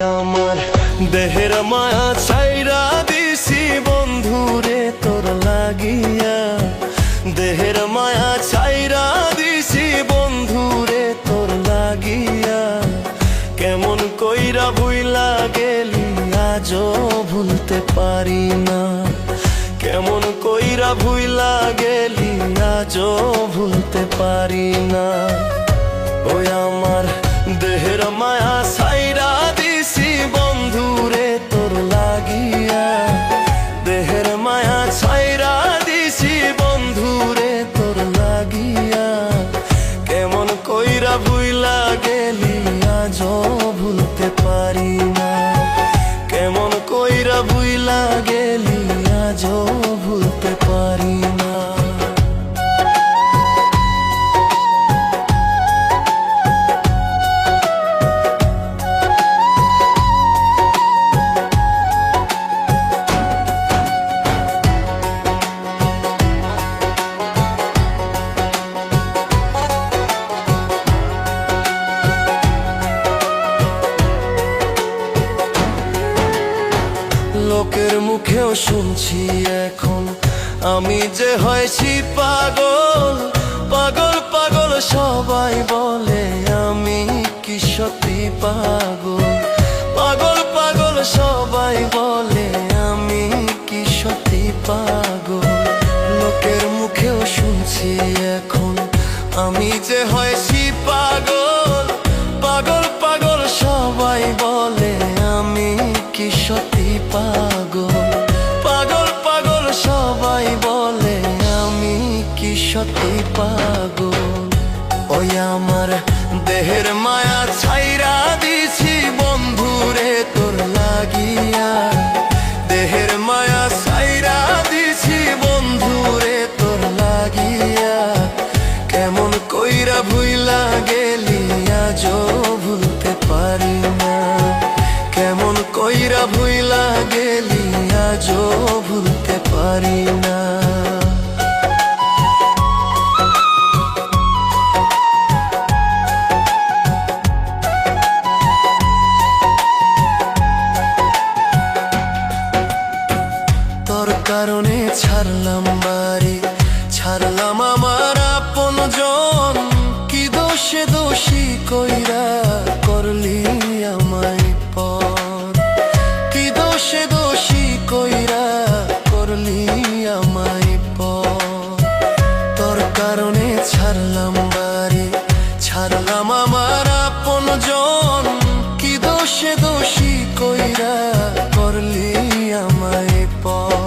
আমার দেহের মায়া ছাইরা দিছি বন্ধুরে তোর লাগিয়া, দেহের মায়া ছাইরা দিছি বন্ধুরে তোর লাগিয়া। কেমন কইরা ভুইলা গেলি আজও ভুলতে পারি না, কেমন কইরা ভুইলা গেলি আজও ভুলতে পারি না। ওই আমার দেহের মায়া ছাইরা দিছি বন্ধুরে তোর লাগিয়া, দেহের মায়া ছাইরা দিছি বন্ধুরে তোর লাগিয়া। কেমন কইরা ভুইলা গেলি আজও ভুলতে পারি না, কেমন কইরা ভুইলা গেলি আজও ভুলতে পারি না। লোকের মুখেও শুনছি এখন আমি যে হয়েছি পাগল, পাগল পাগল সবাই বলে আমি কি সত্যি পাগল, পাগল পাগল সবাই বলে আমি কি সত্যি পাগল। লোকের মুখেও শুনছি এখন আমি যে হয়েছি পাগল, পাগল পাগল সবাই বলে আমি কি সত্যি পাগল, পাগল পাগল সবাই বলে আমি কি সত্যি পাগল। ওই আমার দেহের মায়া ছাইরা দিছি বন্ধুরে তোর লাগিয়া, দেহের মায়া ছাইরা দিছি বন্ধুরে তোর লাগিয়া। কেমন কইরা ভুইলা গেলি আজও ভুলতে পারি না, কেমন কইরা ভুইলা গেলি আজও ভুলতে পারি না। তোর কারণে ছাড়লাম বাড়ি, ছাড়লাম আমার আপনজন, কি দোষে দোষী কইরা করলি আমায় পর, কি দোষে দোষী কইরা করলি আমায় পর। তোর কারণে ছাড়লাম বাড়ি, ছাড়লাম আমার আপনজন, কি দোষে দোষী কইরা করলি আমায় পর,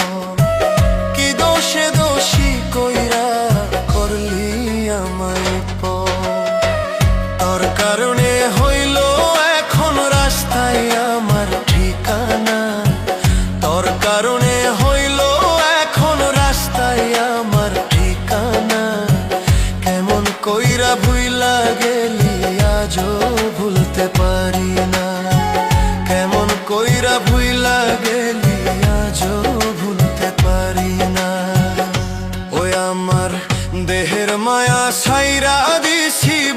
কি দোষে দোষী কইরা করলি আমায় পর। তোর কারণে হইল এখন রাস্তায় আমার ঠিকানা, তোর কারণে হইল এখন রাস্তায় আমার ঠিকানা। কেমন কইরা ভুইলা গেলি আজও ভুলতে পারি না, কেমন কইরা ভুইলা গেলি আজও ভুলতে পারি না। ওই আমার দেহের মায়া